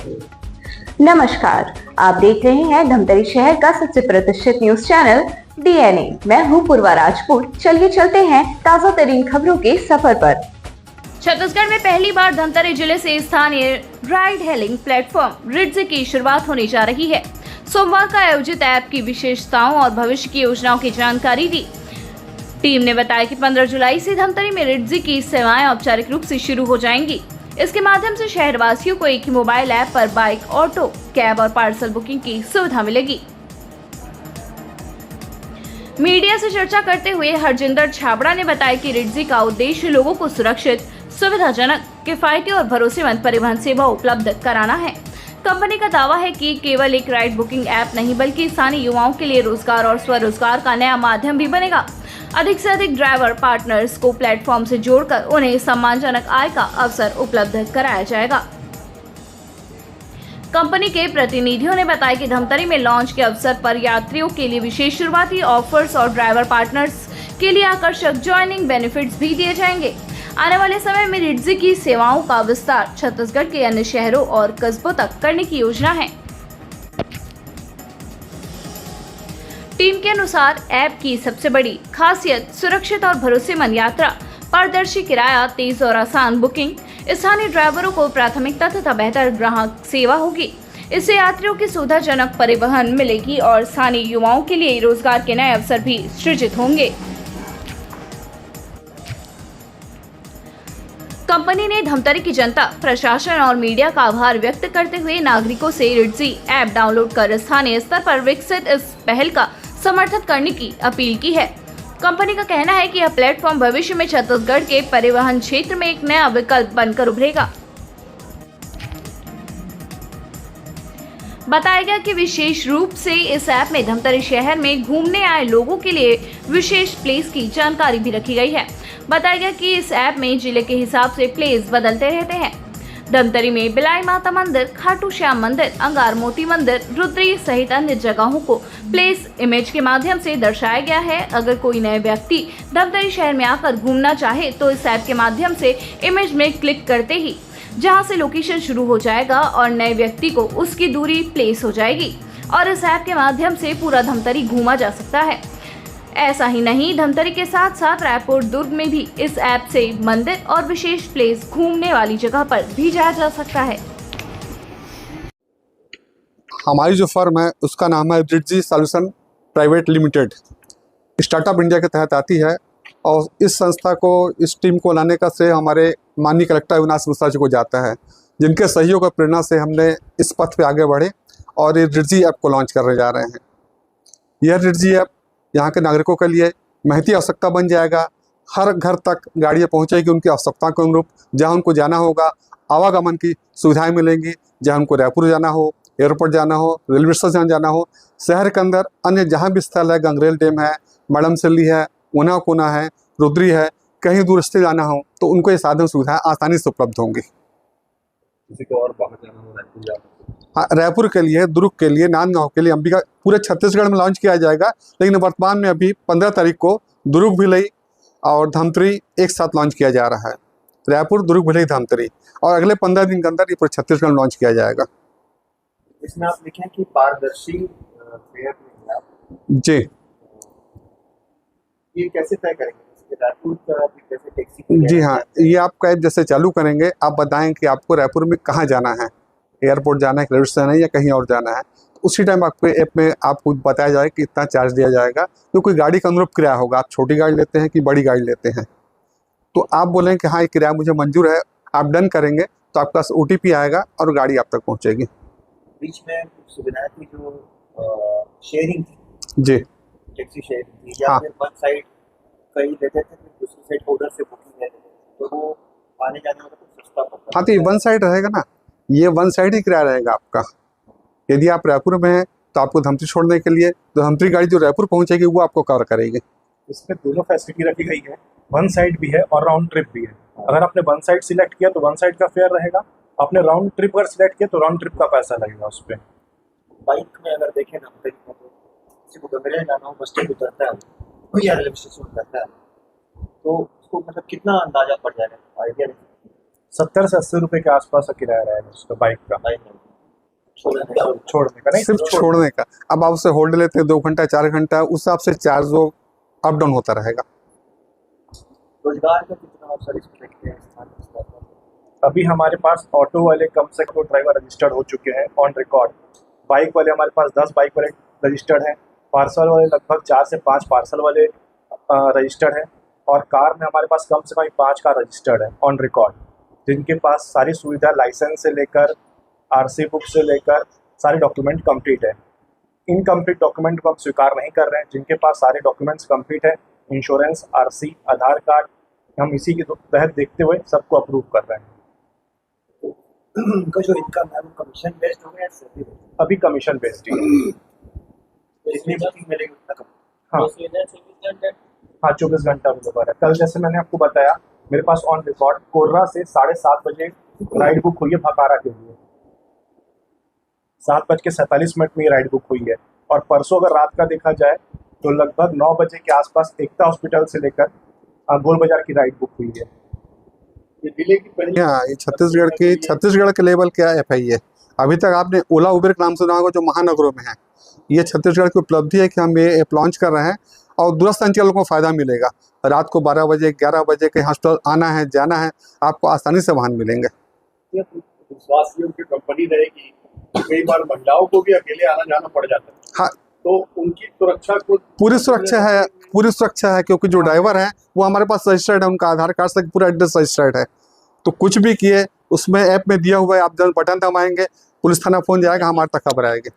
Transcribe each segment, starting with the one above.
नमस्कार, आप देख रहे हैं धमतरी शहर का सबसे प्रतिष्ठित न्यूज चैनल डीएनए। मैं हूं पूर्वा राजपूत। चलिए चलते हैं ताजा तरीन खबरों के सफर पर। छत्तीसगढ़ में पहली बार धमतरी जिले से स्थानीय राइड हेलिंग प्लेटफॉर्म रिड्जी की शुरुआत होने जा रही है। सोमवार का आयोजित ऐप की विशेषताओं और भविष्य की योजनाओं की जानकारी दी। टीम ने बताया कि 15 जुलाई से धमतरी में रिड्जी की सेवाएं औपचारिक रूप से शुरू हो जाएंगी। इसके माध्यम से शहरवासियों को एक ही मोबाइल ऐप पर बाइक, ऑटो, कैब और पार्सल बुकिंग की सुविधा मिलेगी। मीडिया से चर्चा करते हुए हरजिंदर छाबड़ा ने बताया कि रिड्जी का उद्देश्य लोगों को सुरक्षित, सुविधाजनक, किफायती और भरोसेमंद परिवहन सेवा उपलब्ध कराना है। कंपनी का दावा है कि केवल एक राइड बुकिंग ऐप नहीं बल्कि स्थानीय युवाओं के लिए रोजगार और स्वरोजगार का नया माध्यम भी बनेगा। अधिक से अधिक ड्राइवर पार्टनर्स को प्लेटफॉर्म से जोड़कर उन्हें सम्मानजनक आय का अवसर उपलब्ध कराया जाएगा। कंपनी के प्रतिनिधियों ने बताया कि धमतरी में लॉन्च के अवसर पर यात्रियों के लिए विशेष शुरुआती ऑफर्स और ड्राइवर पार्टनर्स के लिए आकर्षक ज्वाइनिंग बेनिफिट्स भी दिए जाएंगे। आने वाले समय में रिड्जी की सेवाओं का विस्तार छत्तीसगढ़ के अन्य शहरों और कस्बों तक करने की योजना है। टीम के अनुसार ऐप की सबसे बड़ी खासियत सुरक्षित और भरोसेमंद यात्रा, पारदर्शी किराया, तेज और आसान बुकिंग, स्थानीय ड्राइवरों को प्राथमिकता तथा बेहतर ग्राहक सेवा होगी। इससे यात्रियों की सुविधाजनक परिवहन मिलेगी और स्थानीय युवाओं के लिए रोजगार के नए अवसर भी सृजित होंगे। कंपनी ने धमतरी की जनता, प्रशासन और मीडिया का आभार व्यक्त करते हुए नागरिकों से रिड्जी ऐप डाउनलोड कर स्थानीय स्तर पर विकसित इस पहल का समर्थन करने की अपील की है। कंपनी का कहना है कि यह प्लेटफॉर्म भविष्य में छत्तीसगढ़ के परिवहन क्षेत्र में एक नया विकल्प बनकर उभरेगा। बताया गया कि विशेष रूप से इस ऐप में धमतरी शहर में घूमने आए लोगों के लिए विशेष प्लेस की जानकारी भी रखी गई है। बताया गया कि इस ऐप में जिले के हिसाब से प्लेस बदलते रहते हैं। धमतरी में बिलाई माता मंदिर, खाटू श्याम मंदिर, अंगार मोती मंदिर, रुद्री सहित अन्य जगहों को प्लेस इमेज के माध्यम से दर्शाया गया है। अगर कोई नए व्यक्ति धमतरी शहर में आकर घूमना चाहे तो इस ऐप के माध्यम से इमेज में क्लिक करते ही जहां से लोकेशन शुरू हो जाएगा और नए व्यक्ति को उसकी दूरी प्लेस हो जाएगी और इस ऐप के माध्यम से पूरा धमतरी घूमा जा सकता है। ऐसा ही नहीं, धमतरी के साथ साथ रायपुर, दुर्ग में भी इस ऐप से मंदिर और विशेष प्लेस घूमने वाली जगह पर भी जाया जा सकता है। हमारी जो फर्म है उसका नाम है रिड्जी solution private limited, startup India के तहत आती है और इस संस्था को, इस टीम को लाने का श्रेय हमारे माननीय कलेक्टर अविनाश मिश्रा जी को जाता है, जिनके सहयोग और प्रेरणा से हमने इस पथ पे आगे बढ़े और ये रिड्जी ऐप को लॉन्च करने जा रहे हैं। यह रिड्जी ऐप यहाँ के नागरिकों के लिए महती आवश्यकता बन जाएगा। हर घर तक गाड़ियाँ पहुँचेगी उनकी आवश्यकता के अनुरूप। जहाँ उनको जाना होगा आवागमन की सुविधाएं मिलेंगी। जहाँ उनको रायपुर जाना हो, एयरपोर्ट जाना हो, रेलवे स्टेशन जाना हो, शहर के अंदर अन्य जहाँ भी स्थल है, गंगरेल डैम है, मडमसिल्ली है, ऊना कोना है, रुद्री है, कहीं दूर स्थित जाना हो तो उनको ये साधन सुविधाएं आसानी से उपलब्ध होंगी। किसी को और बाहर जाना हो, रायपुर जाना, हाँ, रायपुर के लिए, दुर्ग के लिए, नांदगांव के लिए, अंबिका, पूरे छत्तीसगढ़ में लॉन्च किया जाएगा। लेकिन वर्तमान में अभी 15 तारीख को दुर्ग, भिलई और धमतरी एक साथ लॉन्च किया जा रहा है। रायपुर, दुर्ग, भिलई, धमतरी, और अगले 15 दिन के अंदर ये पूरे छत्तीसगढ़ में लॉन्च किया जाएगा। इसमें आप लिखे हैं कि पारदर्शी फेयर में आप जी, ये कैसे तय करेंगे? रायपुर का भी कैसे टैक्सी? जी हाँ, ये आपका ऐप जैसे चालू करेंगे, आप बताएं कि आपको रायपुर में कहाँ जाना है, एयरपोर्ट जाना है, रेलवे स्टेशन है या कहीं और जाना है, तो उसी टाइम आपको ऐप में आपको बताया जाए कि इतना चार्ज दिया जाएगा। तो कोई गाड़ी का अनुरूप किराया होगा, आप छोटी गाड़ी लेते हैं कि बड़ी गाड़ी लेते हैं, तो आप बोलें कि हाँ ये किराया मुझे मंजूर है, आप डन करेंगे तो आपके पास OTP आएगा और गाड़ी आप तक पहुँचेगी। बीच में सुविधाएं थी जो शेयरिंग थी, जी, टैक्सी शेयरिंग थी, या हाँ, फिर वन साइड कहीं लेते थे, दूसरी साइड उधर से बुकिंग लेते थे, तो वो आने जाने में तो सस्ता पड़ता। हाँ, तो ये वन साइड रहेगा ना, ये वन साइड ही किराया रहेगा आपका। यदि आप रायपुर में हैं तो आपको धमतरी छोड़ने के लिए तो धमतरी गाड़ी जो रायपुर पहुंचेगी वो आपको कवर करेगी। इसमें दोनों फैसिलिटी रखी गई है, वन साइड भी है और राउंड ट्रिप भी है। अगर आपने वन साइड सिलेक्ट किया तो वन साइड का फेयर रहेगा, आपने राउंड ट्रिप अगर सिलेक्ट किया तो राउंड ट्रिप का पैसा लगेगा उस पर। बाइक में अगर देखें ना, किसी को गंगरेल जाना हो, बस स्टैंड उतरता है या रेलवे स्टेशन उतरता है, तो उसको मतलब कितना अंदाजा पड़ जाएगा, आइडिया? 70 से 80 रुपए के आसपास का किराया रहेगा उसका बाइक का। छोड़ने का नहीं, सिर्फ छोड़ने का। अब आप उसे होल्ड लेते हैं 2 घंटा 4 घंटा, उस हिसाब से चार्ज वो अप डाउन होता रहेगा। रोजगार का कितना अवसर इसमें देखते हैं स्थानीय स्तर पर? अभी हमारे पास ऑटो वाले कम से कम ड्राइवर रजिस्टर्ड हो चुके हैं ऑन रिकॉर्ड। बाइक वाले हमारे पास 10 बाइक वाले रजिस्टर्ड हैं। पार्सल वाले लगभग 4 से 5 पार्सल वाले रजिस्टर्ड हैं। और कार में हमारे पास कम से कम 5 कार रजिस्टर्ड है ऑन रिकॉर्ड, जिनके पास सारी सुविधा लाइसेंस से लेकर आरसी बुक से लेकर सारे डॉक्यूमेंट कंप्लीट है। इनकम्प्लीट डॉक्यूमेंट को हम स्वीकार नहीं कर रहे हैं। जिनके पास सारे डॉक्यूमेंट्स कंप्लीट है, इंश्योरेंस, आरसी, आधार कार्ड, हम इसी के तहत देखते हुए सबको अप्रूव कर रहे हैं। उनका जो इनकम है वो कमीशन बेस्ड होगा या सैलरी बेस्ड? अभी कमीशन बेस्ड ही है। जितनी बुकिंग मिलेगी उतना कम। हाँ 24 घंटा अवेलेबल है। कल जैसे मैंने आपको बताया, मेरे पास ऑन रिकॉर्ड कोर्रा से 7:30 बजे राइड बुक हुई है भकारा के लिए। 7:47 में राइड बुक हुई है। और परसों अगर रात का देखा जाए तो लगभग 9 बजे के आसपास एकता हॉस्पिटल से लेकर गोल बाजार की राइड बुक हुई है। ये डिले की पहली हाँ, ये छत्तीसगढ़ के लेवल क्या एफआई है। अभी तक आपने ओला उबेर का नाम सुना होगा, जो महानगरों में है। ये छत्तीसगढ़ की उपलब्धि है कि हम ये ऐप लॉन्च कर रहे हैं और दूरस्थ अंचल को फ़ायदा मिलेगा। रात को 12 बजे 11 बजे कहीं हॉस्पिटल आना है, जाना है, आपको आसानी से वाहन मिलेंगे। विश्वास ये उनकी कंपनी रहेगी। कई बार महिलाओं को भी अकेले आना जाना पड़ जाता है। हाँ, तो उनकी सुरक्षा को पूरी सुरक्षा है क्योंकि जो ड्राइवर है वो हमारे पास रजिस्टर्ड है, उनका आधार कार्ड से पूरा एड्रेस रजिस्टर्ड है। तो कुछ भी किए उसमें ऐप में दिया हुआ है, आप जब बटन दबाएंगे पुलिस थाना फोन जाएगा, हमारे तक खबर आएगी।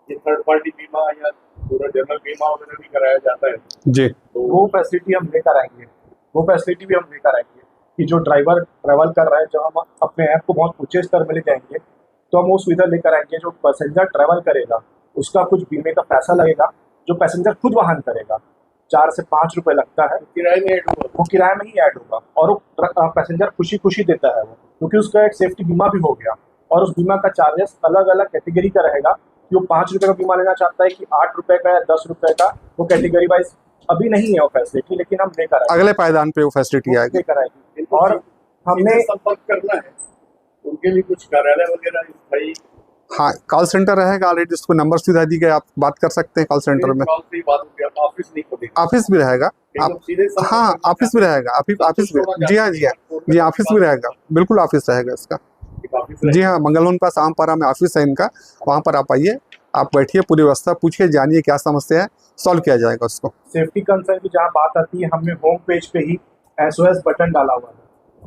ये थर्ड पार्टी बीमा या पूरा जनरल बीमा वगैरह भी कराया जाता है। जी, तो वो फैसिलिटी हम लेकर आएंगे। वो फैसिलिटी भी हम लेकर आएंगे कि जो ड्राइवर ट्रैवल कर रहा है, जब हम अपने ऐप को बहुत ऊंचे स्तर में ले जाएंगे तो हम वो सुविधा लेकर आएंगे। जो पैसेंजर ट्रैवल करेगा उसका कुछ बीमे का पैसा लगेगा, जो पैसेंजर खुद वाहन करेगा 4 से 5 रुपए लगता है, किराए में ऐड होगा। वो किराए में ही ऐड होगा। और वो पैसेंजर खुशी खुशी देता है वो, क्योंकि उसका एक सेफ्टी बीमा भी हो गया। और उस बीमा का चार्जेस अलग अलग कैटेगरी का रहेगा कि वो 5 रुपए का बीमा लेना चाहता है कि 8 रुपए का या 10 रुपए का, वो कैटेगरी वाइज अभी नहीं है वो फैसिलिटी, लेकिन हम लेकर आएंगे। अगले पायदान पे वो फैसिलिटी आएगी। लेकर आएगी। और हमने संपर्क करना है उनके लिए कुछ कार्यालय वगैरह भाई? हाँ, कॉल सेंटर रहेगा ऑलरेडी, उसको नंबर सुविधा दी गई, आप बात कर सकते हैं कॉल सेंटर में। कॉल से ही बात होगी, आप ऑफिस नहीं खोलेंगे? ऑफिस भी रहेगा। आप सीधे हाँ, ऑफिस भी रहेगा। ऑफिस भी, जी हाँ जी, ऑफिस भी रहेगा, बिल्कुल ऑफिस रहेगा इसका। जी हाँ, मंगल भवन पास आमपारा में ऑफिस है इनका, वहाँ पर आप आइए, आप बैठिए, पूरी व्यवस्था पूछिए, जानिए क्या समस्या है, सॉल्व किया जाएगा उसको। सेफ्टी कंसर्न की जहाँ बात आती है, हमने होम पेज पे ही SOS बटन डाला हुआ है।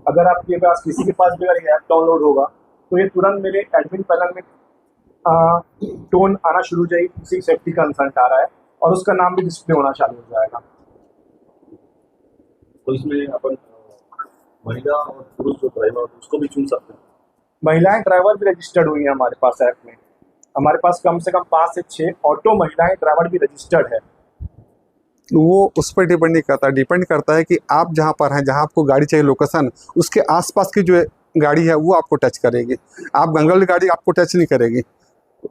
अगर आपके पास किसी के पास भी अगर ऐप डाउनलोड होगा तो ये तुरंत मेरे एडमिन पैनल में टोन आना शुरू हो जाएगी, किसी सेफ्टी कंसर्न आ रहा है, और उसका नाम भी डिस्प्ले होना चालू हो जाएगा। तो इसमें अपन महिला और पुरुष जो ड्राइवर उसको भी चुन सकते हैं। महिलाएं ड्राइवर भी रजिस्टर्ड हुई हैं हमारे पास ऐप में। हमारे पास कम से कम 5 से 6 ऑटो महिलाएं ड्राइवर भी रजिस्टर्ड है। वो उस पर डिपेंड नहीं करता, डिपेंड करता है कि आप जहाँ पर हैं, जहाँ आपको गाड़ी चाहिए लोकेशन, उसके आसपास की जो गाड़ी है वो आपको टच करेगी। आप गंगल गाड़ी आपको टच नहीं करेगी,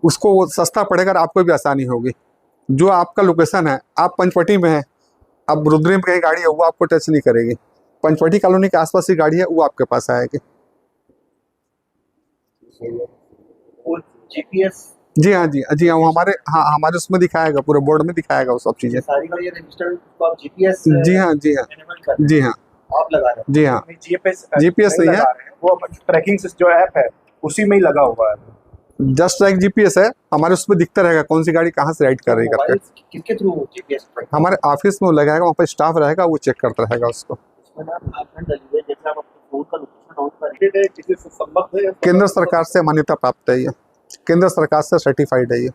उसको वो सस्ता पड़ेगा और आपको भी आसानी होगी। जो आपका लोकेशन है, आप पंचवटी में हैं, अब रुद्री में कहीं गाड़ी है वो आपको टच नहीं करेगी। पंचवटी कॉलोनी के आसपास की गाड़ी है वो आपके पास आएगी। और जीपीएस जी हाँ वो हमारे उसमें दिखाएगा, पूरे बोर्ड में दिखाएगा वो सब चीज़ें। सारी गाड़ी रजिस्टर्ड तो आप जीपीएस जी हाँ एनेबल कर रहे जी हैं, हाँ आप लगा रहे हैं। जी हाँ जीपीएस नहीं है, वो ट्रैकिंग से जो ऐप है उसी में ही लगा हुआ है। जस्ट लाइक जीपीएस है, हमारे उसमें दिखता रहेगा कौन सी गाड़ी कहाँ से राइड कर रही है करके। मोबाइल किसके थ्रू जीपीएस ट्रैक? हमारे ऑफिस में वो लगाएगा, वहाँ पर स्टाफ रहेगा, वो चेक करता रहेगा उसको। इसमें ना आपने डलीवर जैसे आप अपने फोन का लोकेशन ऑन करेंगे, किसी से संबद्ध है? केंद्र सरकार से मान्यता प्राप्त है ये, केंद्र सरकार से सर्टिफाइड है ये।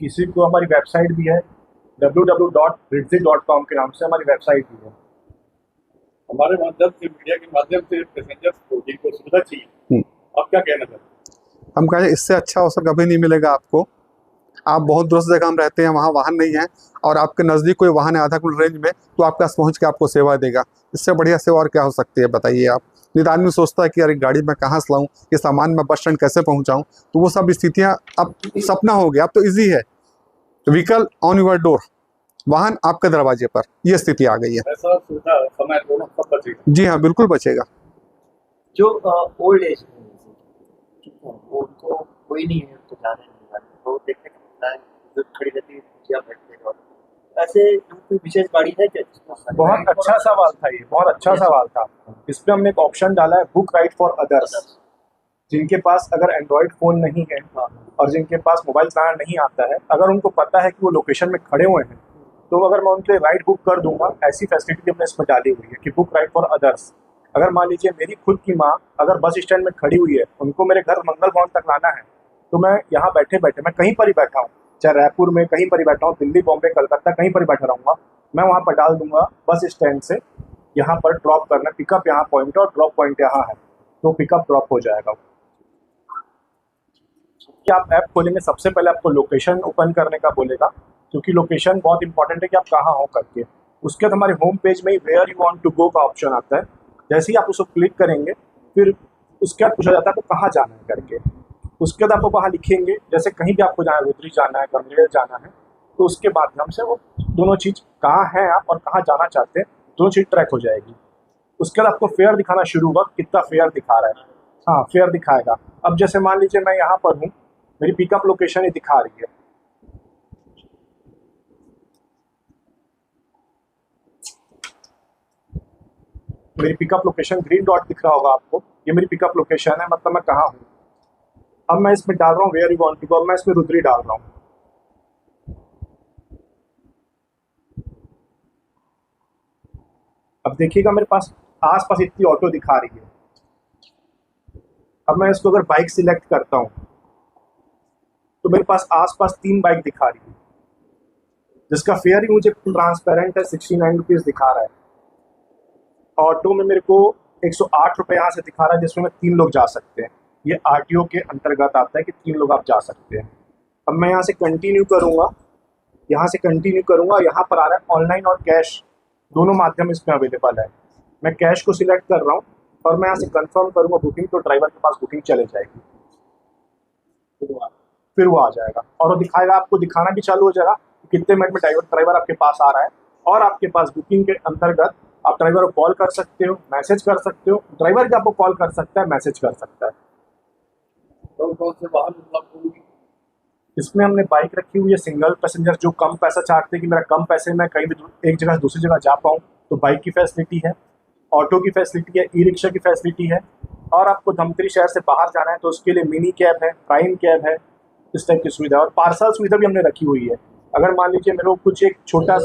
किसी को हमारी वेबसाइट भी है, www.ritzy.com के नाम से हमारी वेबसाइट भी है। हमारे माध्यम से, मीडिया के माध्यम से पैसेंजर्स को जिनको सुविधा चाहिए, आप क्या कहना चाहते हैं? हम कहें इससे अच्छा अवसर कभी नहीं मिलेगा आपको। आप बहुत दूर जगह हम रहते हैं, वहाँ वाहन नहीं है, और आपके नज़दीक कोई वाहन है आधा किलोमीटर रेंज में, तो आपके पास पहुँच के आपको सेवा देगा। इससे बढ़िया सेवा और क्या हो सकती है बताइए आप। नहीं तो आदमी सोचता है कि अरे गाड़ी में कहाँ से लाऊं, ये सामान मैं बस स्टैंड कैसे पहुँचाऊँ, तो वो सब स्थितियाँ अब सपना हो गया। अब तो ईजी है, व्हीकल ऑन योर डोर, वाहन आपके दरवाजे पर, ये स्थिति आ गई है। ऐसा सुविधा समय दोनों सब बचेगा। जी हाँ, बिल्कुल बचेगा। जो ओल्ड एज वो उनको कोई नहीं है, तो जाने नहीं जाने, वो देखने को मिलता है जो खड़ी रहती है या बैठते हैं। ऐसे कोई विशेष गाड़ी है क्या जिसमें बहुत अच्छा सवाल था, ये बहुत अच्छा सवाल था। इस पे हमने एक ऑप्शन डाला है, बुक राइड फॉर अदर्स। जिनके पास अगर एंड्रॉयड फ़ोन नहीं है और जिनके पास मोबाइल चलाना नहीं आता है, अगर उनको पता है कि वो लोकेशन में खड़े हुए हैं, तो अगर मैं उनके लिए राइड बुक कर दूंगा, ऐसी फैसिलिटी हमने इसमें डाली हुई है कि बुक राइड फॉर अदर्स। अगर मान लीजिए मेरी खुद की माँ अगर बस स्टैंड में खड़ी हुई है, उनको मेरे घर मंगल भवन तक लाना है, तो मैं यहाँ बैठे बैठे, मैं कहीं पर ही बैठा हूँ, चाहे रायपुर में कहीं पर ही बैठा हूँ, दिल्ली, बॉम्बे, कलकत्ता, कहीं पर ही बैठा रहूँगा, मैं वहाँ पर डाल दूंगा बस स्टैंड से यहाँ पर ड्रॉप करना, पिकअप यहाँ पॉइंट है और ड्रॉप पॉइंट यहाँ है, तो पिकअप ड्रॉप हो जाएगा। कि आप ऐप खोलेंगे, सबसे पहले आपको लोकेशन ओपन करने का बोलेगा, क्योंकि लोकेशन बहुत इंपॉर्टेंट है कि आप कहाँ हो करके। उसके बाद हमारे होम पेज में ही where you want to go का ऑप्शन आता है। जैसे ही आप उसको क्लिक करेंगे, फिर उसके बाद पूछा जाता है आपको कहाँ जाना है करके। उसके बाद आपको वहाँ लिखेंगे, जैसे कहीं भी आपको जाना है, रुद्री जाना है, गंगरेल जाना है, तो उसके माध्यम से वो दोनों चीज़ कहाँ हैं आप और कहाँ जाना चाहते हैं, दोनों चीज़ ट्रैक हो जाएगी। उसके बाद आपको फेयर दिखाना शुरू होगा, कितना फेयर दिखा रहा है। हाँ, फेयर दिखाएगा। अब जैसे मान लीजिए मैं यहाँ पर हूँ, मेरी पिकअप लोकेशन ही दिखा रही है, मेरी पिकअप लोकेशन ग्रीन डॉट दिख रहा होगा आपको, ये मेरी पिकअप लोकेशन है, मतलब मैं कहाँ हूँ। अब मैं इसमें डाल रहा हूँ where you want to go, अब मैं इसमें रुद्री डाल रहा हूँ। अब देखिएगा मेरे पास आसपास इतनी ऑटो दिखा रही है। अब मैं इसको अगर बाइक सिलेक्ट करता हूँ, तो मेरे पास आसपास 3 बाइक दिखा रही है, जिसका फेयर ही मुझे ट्रांसपेरेंट है, 69 रुपीज़ दिखा रहा है। ऑटो में मेरे को 108 रुपये यहाँ से दिखा रहा है, जिसमें 3 लोग जा सकते हैं। ये आरटीओ के अंतर्गत आता है कि 3 लोग आप जा सकते हैं। अब मैं यहाँ से कंटिन्यू करूँगा, यहाँ से कंटिन्यू करूँगा, यहाँ पर आ रहा है ऑनलाइन और कैश, दोनों माध्यम इसमें अवेलेबल है। मैं कैश को सिलेक्ट कर रहा हूँ और मैं यहाँ से कंफर्म करूँगा बुकिंग, तो ड्राइवर के पास बुकिंग चले जाएगी, फिर वो आ जाएगा और वो दिखाएगा, आपको दिखाना भी चालू हो जाएगा कि कितने मिनट में ड्राइवर आपके पास आ रहा है। और आपके पास बुकिंग के अंतर्गत आप ड्राइवर को कॉल कर सकते हो, मैसेज कर सकते हो, ड्राइवर भी आपको कॉल कर सकता है, मैसेज कर सकता है। तो कौन से वाहन उपलब्ध होंगे? इसमें हमने बाइक रखी हुई है, सिंगल पैसेंजर जो कम पैसा चाहते हैं कि मेरा कम पैसे में कहीं भी एक जगह से दूसरी जगह जा पाऊँ, तो बाइक की फैसिलिटी है, ऑटो की फैसिलिटी है, ई रिक्शा की फैसिलिटी है। और आपको धमतरी शहर से बाहर जाना है तो उसके लिए मिनी कैब है, प्राइम कैब है, इस टाइप की सुविधा। और पार्सल सुविधा भी हमने रखी हुई है। अगर मान लीजिए मेरे को कुछ एक छोटा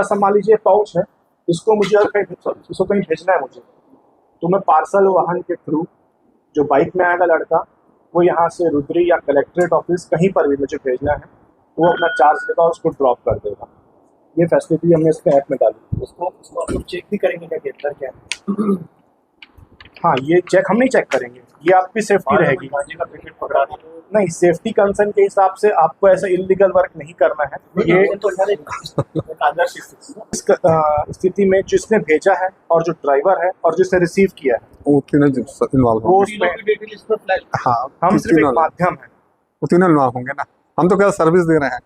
सा मान लीजिए पाउच है, इसको मुझे कहीं भेजना है मुझे, तो मैं पार्सल वाहन के थ्रू, जो बाइक में आएगा लड़का, वो यहाँ से रुद्री या कलेक्ट्रेट ऑफिस कहीं पर भी मुझे भेजना है, वो अपना चार्ज लेगा और उसको ड्रॉप कर देगा। ये फैसिलिटी हमने इसके ऐप में डाली। उसको आप लोग चेक भी करेंगे क्या कि अंदर क्या है? हाँ, ये चेक हम नहीं चेक करेंगे, ये आपकी सेफ्टी रहेगी। का टिकट पकड़ा नहीं, सेफ्टी कंसर्न के हिसाब से आपको ऐसा इलीगल वर्क नहीं करना है। ये तो आदर्श इस स्थिति में जिसने भेजा है और जो ड्राइवर है और जिसने रिसीव किया है, वो तीनों इन्वॉल्व वो होंगे। उसमें हाँ, हम सिर्फ एक माध्यम है। वो तीनों इन्वॉल्व होंगे ना। हम तो क्या सर्विस दे रहे हैं,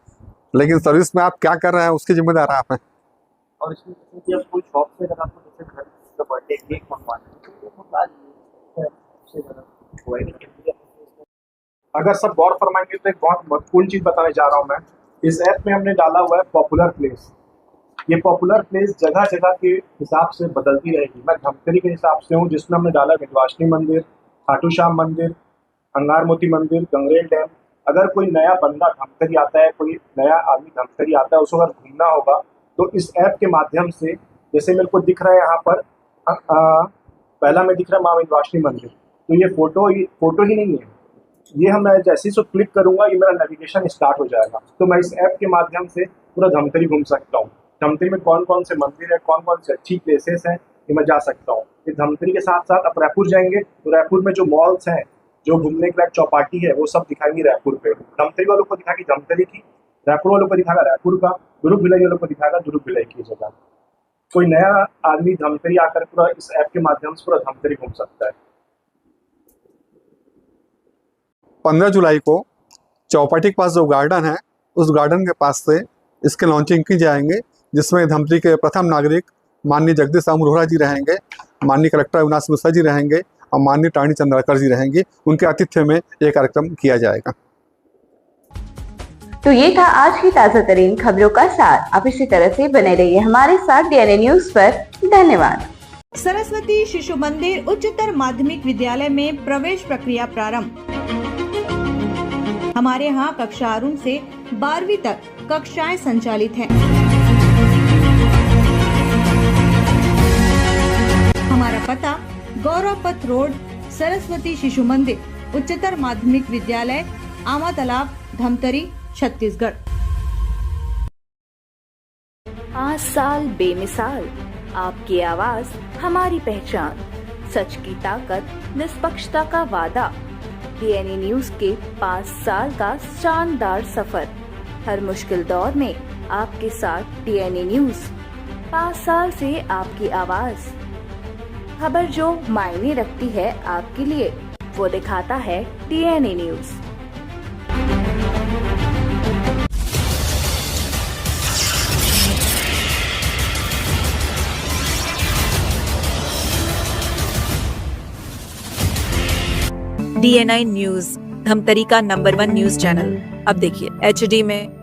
लेकिन सर्विस में आप क्या कर रहे हैं उसकी जिम्मेदार आप हैं। और इसमें जैसे कि आप कोई शॉप से अगर आपको जैसे घर का बर्थडे केक मंगवाना है तो वो मंगा लीजिए, उससे ज़्यादा कोई नहीं। अगर सब गौर फरमाएंगे तो एक बहुत महत्वपूर्ण चीज़ बताने जा रहा हूँ मैं। इस ऐप में हमने डाला हुआ है पॉपुलर प्लेस। ये पॉपुलर प्लेस जगह जगह के हिसाब से बदलती रहेगी। मैं धमतरी के हिसाब से हूँ, जिसमें हमने डाला विंध्यवासिनी मंदिर, खाटू श्याम मंदिर, अंगार मोती मंदिर, गंगरेल डैम। अगर कोई नया बंदा धमतरी आता है, कोई नया आदमी धमतरी आता है, उसको अगर घूमना होगा तो इस ऐप के माध्यम से, जैसे मेरे को दिख रहा है यहाँ पर पहला में दिख रहा है माँ विंध्यवासिनी मंदिर, तो ये फोटो ही नहीं है, ये हम जैसे ही क्लिक करूंगा ये मेरा नेविगेशन स्टार्ट हो जाएगा। तो मैं इस ऐप के माध्यम से पूरा धमतरी घूम सकता हूँ। धमतरी में कौन कौन से मंदिर है, कौन कौन से अच्छी प्लेसेस हैं, ये मैं जा सकता हूँ। इस धमतरी के साथ साथ आप रायपुर जाएंगे तो रायपुर में जो मॉल्स हैं, जो घूमने के लायक चौपाटी है, वो सब दिखाएंगी रायपुर पे। धमतरी वालों को दिखाएगी धमतरी की, रायपुर वालों को दिखाएगा रायपुर का, दुर्ग भिलाई वालों को दिखाएगा दुर्ग भिलाई की जगह। कोई नया आदमी धमतरी आकर पूरा इस ऐप के माध्यम से पूरा धमतरी घूम सकता है। 15 जुलाई को चौपाटी के पास जो गार्डन है, उस गार्डन के पास से इसके लॉन्चिंग की जाएंगे, जिसमें धमतरी के प्रथम नागरिक माननीय जगदीश अमरोहा जी रहेंगे, माननीय कलेक्टर अविनाश मिश्रा जी रहेंगे, माननीय टाणी चंद्राकर जी रहेंगी, उनके आतिथ्य में ये कार्यक्रम किया जाएगा। तो ये था आज की ताजा तरीन खबरों का सार। आप इसी तरह से बने रहिए हमारे साथ डीएनए न्यूज पर। धन्यवाद। सरस्वती शिशु मंदिर उच्चतर माध्यमिक विद्यालय में प्रवेश प्रक्रिया प्रारंभ। हमारे यहाँ कक्षा आरंभ से 12वीं तक कक्षाएं संचालित हैं। हमारा पता गौरव पथ रोड, सरस्वती शिशु मंदिर उच्चतर माध्यमिक विद्यालय, आमा तालाब, धमतरी, छत्तीसगढ़। 5 साल बेमिसाल, आपकी आवाज हमारी पहचान, सच की ताकत, निष्पक्षता का वादा। डीएनए न्यूज के 5 साल का शानदार सफर, हर मुश्किल दौर में आपके साथ डीएनए न्यूज। 5 साल से आपकी आवाज, खबर जो मायने रखती है आपके लिए, वो दिखाता है DNA news. DNI news, Dhamtari का नंबर 1 न्यूज चैनल। अब देखिए HD में,